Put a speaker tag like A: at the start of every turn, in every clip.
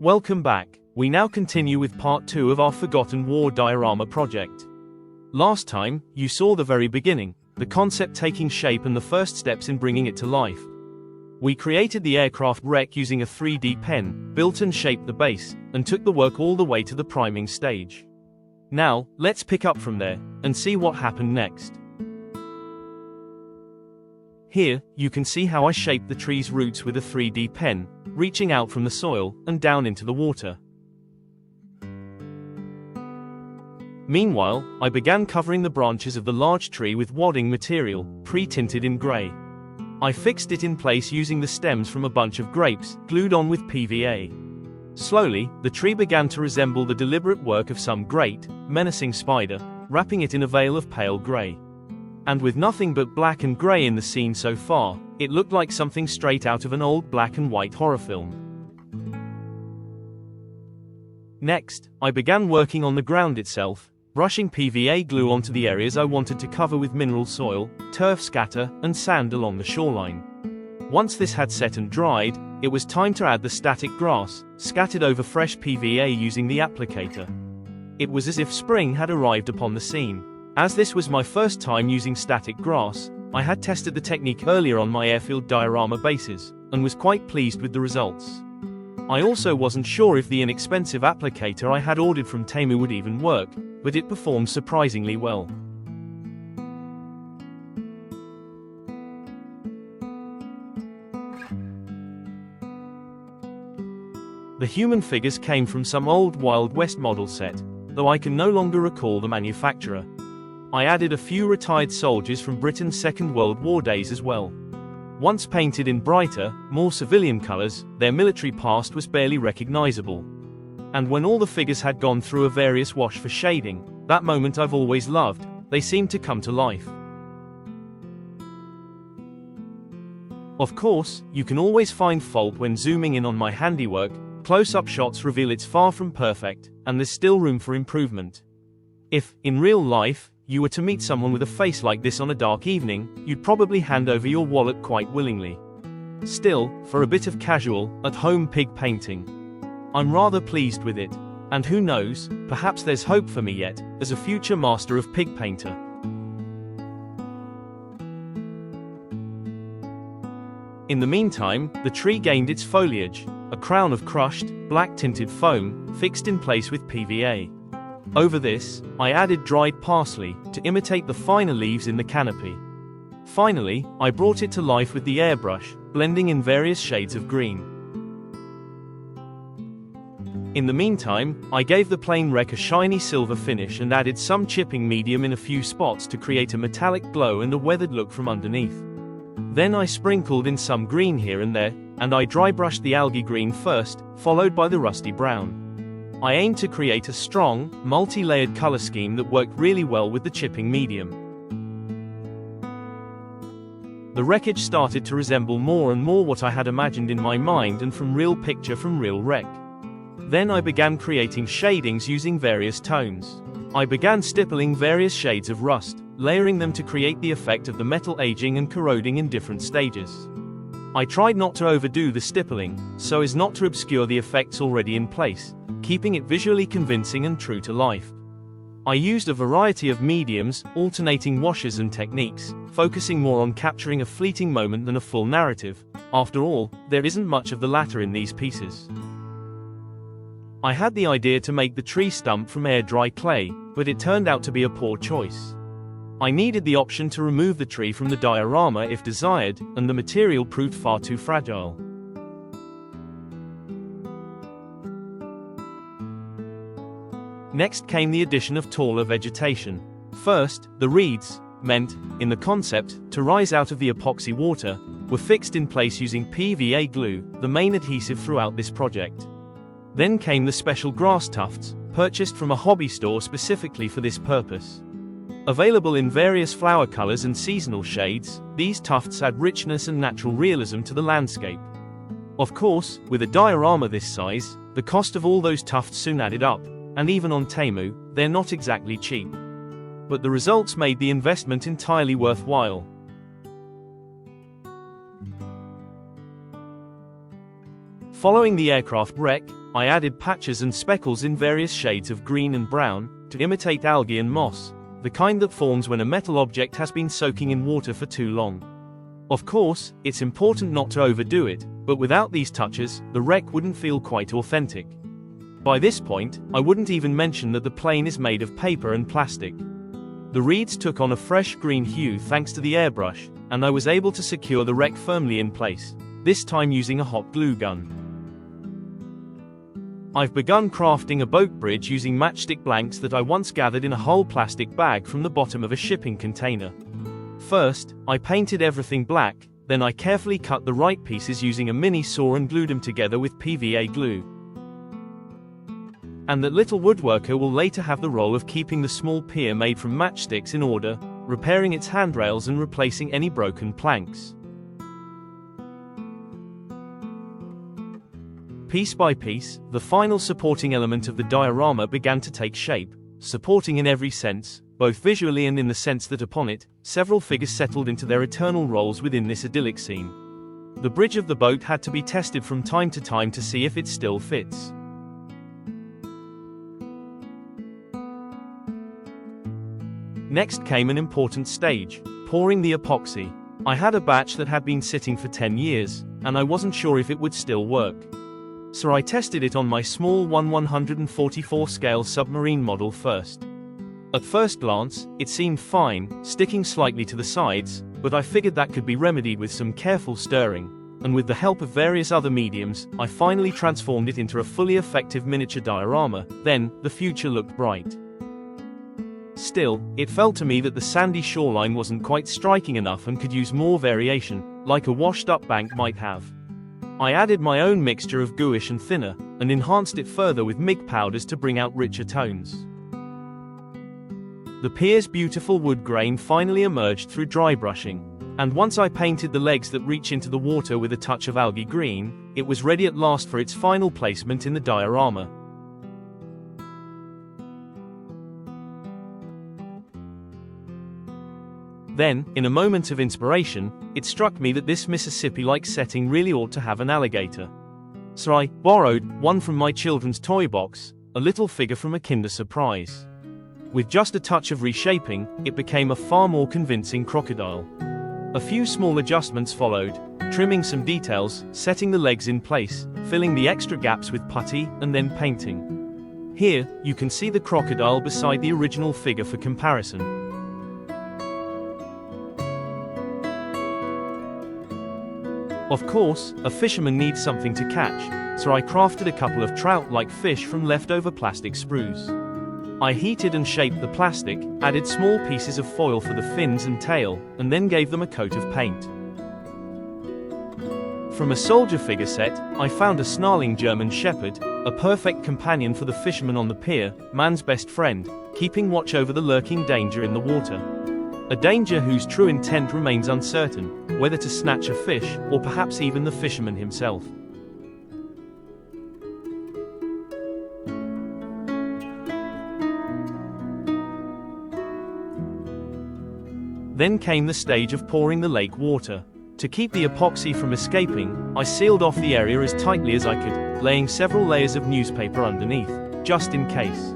A: Welcome back. We now continue with part 2 of our Forgotten War diorama project. Last time, you saw the very beginning, the concept taking shape and the first steps in bringing it to life. We created the aircraft wreck using a 3D pen, built and shaped the base, and took the work all the way to the priming stage. Now, let's pick up from there, and see what happened next. Here, you can see how I shaped the tree's roots with a 3D pen, reaching out from the soil, and down into the water. Meanwhile, I began covering the branches of the large tree with wadding material, pre-tinted in grey. I fixed it in place using the stems from a bunch of grapes, glued on with PVA. Slowly, the tree began to resemble the deliberate work of some great, menacing spider, wrapping it in a veil of pale grey. And with nothing but black and grey in the scene so far, it looked like something straight out of an old black and white horror film. Next, I began working on the ground itself, brushing PVA glue onto the areas I wanted to cover with mineral soil, turf scatter, and sand along the shoreline. Once this had set and dried, it was time to add the static grass, scattered over fresh PVA using the applicator. It was as if spring had arrived upon the scene. As this was my first time using static grass, I had tested the technique earlier on my airfield diorama bases, and was quite pleased with the results. I also wasn't sure if the inexpensive applicator I had ordered from Temu would even work, but it performed surprisingly well. The human figures came from some old Wild West model set, though I can no longer recall the manufacturer. I added a few retired soldiers from Britain's Second World War days as well. Once painted in brighter, more civilian colors, their military past was barely recognizable. And when all the figures had gone through a various wash for shading, that moment I've always loved, they seemed to come to life. Of course, you can always find fault when zooming in on my handiwork. Close-up shots reveal it's far from perfect, and there's still room for improvement. If, in real life, you were to meet someone with a face like this on a dark evening, you'd probably hand over your wallet quite willingly. Still, for a bit of casual, at-home pig painting, I'm rather pleased with it. And who knows, perhaps there's hope for me yet, as a future master of pig painter. In the meantime, the tree gained its foliage, a crown of crushed, black-tinted foam, fixed in place with PVA. Over this, I added dried parsley, to imitate the finer leaves in the canopy. Finally, I brought it to life with the airbrush, blending in various shades of green. In the meantime, I gave the plain wreck a shiny silver finish and added some chipping medium in a few spots to create a metallic glow and a weathered look from underneath. Then I sprinkled in some green here and there, and I dry brushed the algae green first, followed by the rusty brown. I aimed to create a strong, multi-layered color scheme that worked really well with the chipping medium. The wreckage started to resemble more and more what I had imagined in my mind and from real picture from real wreck. Then I began creating shadings using various tones. I began stippling various shades of rust, layering them to create the effect of the metal aging and corroding in different stages. I tried not to overdo the stippling, so as not to obscure the effects already in place, keeping it visually convincing and true to life. I used a variety of mediums, alternating washes and techniques, focusing more on capturing a fleeting moment than a full narrative. After all, there isn't much of the latter in these pieces. I had the idea to make the tree stump from air-dry clay, but it turned out to be a poor choice. I needed the option to remove the tree from the diorama if desired, and the material proved far too fragile. Next came the addition of taller vegetation. First, the reeds, meant, in the concept, to rise out of the epoxy water, were fixed in place using PVA glue, the main adhesive throughout this project. Then came the special grass tufts, purchased from a hobby store specifically for this purpose. Available in various flower colors and seasonal shades, these tufts add richness and natural realism to the landscape. Of course, with a diorama this size, the cost of all those tufts soon added up, and even on Temu, they're not exactly cheap. But the results made the investment entirely worthwhile. Following the aircraft wreck, I added patches and speckles in various shades of green and brown, to imitate algae and moss, the kind that forms when a metal object has been soaking in water for too long. Of course, it's important not to overdo it, but without these touches, the wreck wouldn't feel quite authentic. By this point, I wouldn't even mention that the plane is made of paper and plastic. The reeds took on a fresh green hue thanks to the airbrush, and I was able to secure the wreck firmly in place, this time using a hot glue gun. I've begun crafting a boat bridge using matchstick blanks that I once gathered in a whole plastic bag from the bottom of a shipping container. First, I painted everything black, then I carefully cut the right pieces using a mini saw and glued them together with PVA glue. And that little woodworker will later have the role of keeping the small pier made from matchsticks in order, repairing its handrails and replacing any broken planks. Piece by piece, the final supporting element of the diorama began to take shape, supporting in every sense, both visually and in the sense that upon it, several figures settled into their eternal roles within this idyllic scene. The bridge of the boat had to be tested from time to time to see if it still fits. Next came an important stage, pouring the epoxy. I had a batch that had been sitting for 10 years, and I wasn't sure if it would still work. So I tested it on my small 1/144 scale submarine model first. At first glance, it seemed fine, sticking slightly to the sides, but I figured that could be remedied with some careful stirring, and with the help of various other mediums, I finally transformed it into a fully effective miniature diorama. Then, the future looked bright. Still, it felt to me that the sandy shoreline wasn't quite striking enough and could use more variation, like a washed-up bank might have. I added my own mixture of gouache and thinner, and enhanced it further with MIG powders to bring out richer tones. The pier's beautiful wood grain finally emerged through dry brushing, and once I painted the legs that reach into the water with a touch of algae green, it was ready at last for its final placement in the diorama. Then, in a moment of inspiration, it struck me that this Mississippi-like setting really ought to have an alligator. So I borrowed one from my children's toy box, a little figure from a Kinder Surprise. With just a touch of reshaping, it became a far more convincing crocodile. A few small adjustments followed, trimming some details, setting the legs in place, filling the extra gaps with putty, and then painting. Here, you can see the crocodile beside the original figure for comparison. Of course, a fisherman needs something to catch, so I crafted a couple of trout-like fish from leftover plastic sprues. I heated and shaped the plastic, added small pieces of foil for the fins and tail, and then gave them a coat of paint. From a soldier figure set, I found a snarling German shepherd, a perfect companion for the fisherman on the pier, man's best friend, keeping watch over the lurking danger in the water. A danger whose true intent remains uncertain, whether to snatch a fish, or perhaps even the fisherman himself. Then came the stage of pouring the lake water. To keep the epoxy from escaping, I sealed off the area as tightly as I could, laying several layers of newspaper underneath, just in case.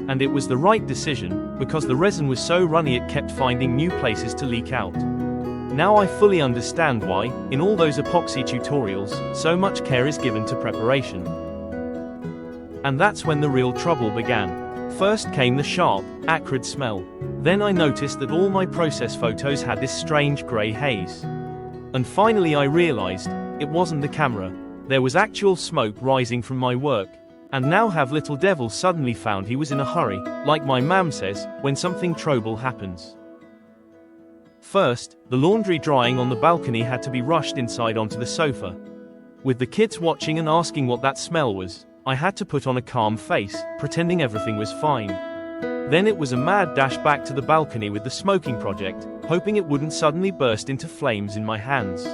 A: And it was the right decision, because the resin was so runny it kept finding new places to leak out. Now I fully understand why, in all those epoxy tutorials, so much care is given to preparation. And that's when the real trouble began. First came the sharp, acrid smell. Then I noticed that all my process photos had this strange grey haze. And finally I realized, it wasn't the camera. There was actual smoke rising from my work. And now have little devil suddenly found he was in a hurry, like my mam says, when something trouble happens. First, the laundry drying on the balcony had to be rushed inside onto the sofa. With the kids watching and asking what that smell was, I had to put on a calm face, pretending everything was fine. Then it was a mad dash back to the balcony with the smoking project, hoping it wouldn't suddenly burst into flames in my hands.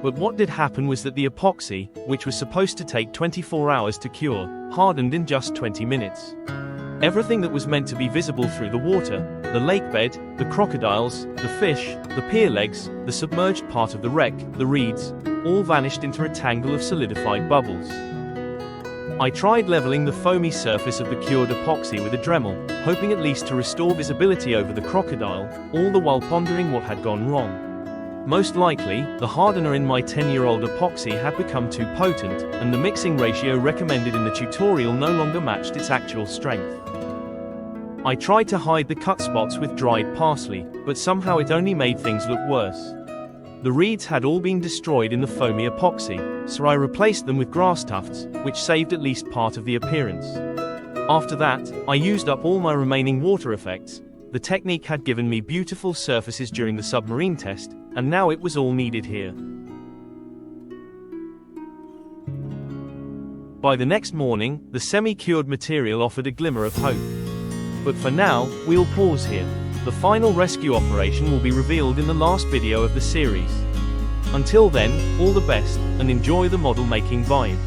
A: But what did happen was that the epoxy, which was supposed to take 24 hours to cure, hardened in just 20 minutes. Everything that was meant to be visible through the water, the lake bed, the crocodiles, the fish, the pier legs, the submerged part of the wreck, the reeds, all vanished into a tangle of solidified bubbles. I tried leveling the foamy surface of the cured epoxy with a Dremel, hoping at least to restore visibility over the crocodile, all the while pondering what had gone wrong. Most likely, the hardener in my 10-year-old epoxy had become too potent, and the mixing ratio recommended in the tutorial no longer matched its actual strength. I tried to hide the cut spots with dried parsley, but somehow it only made things look worse. The reeds had all been destroyed in the foamy epoxy, so I replaced them with grass tufts, which saved at least part of the appearance. After that, I used up all my remaining water effects. The technique had given me beautiful surfaces during the submarine test, and now it was all needed here. By the next morning, the semi-cured material offered a glimmer of hope. But for now, we'll pause here. The final rescue operation will be revealed in the last video of the series. Until then, all the best, and enjoy the model making vibe.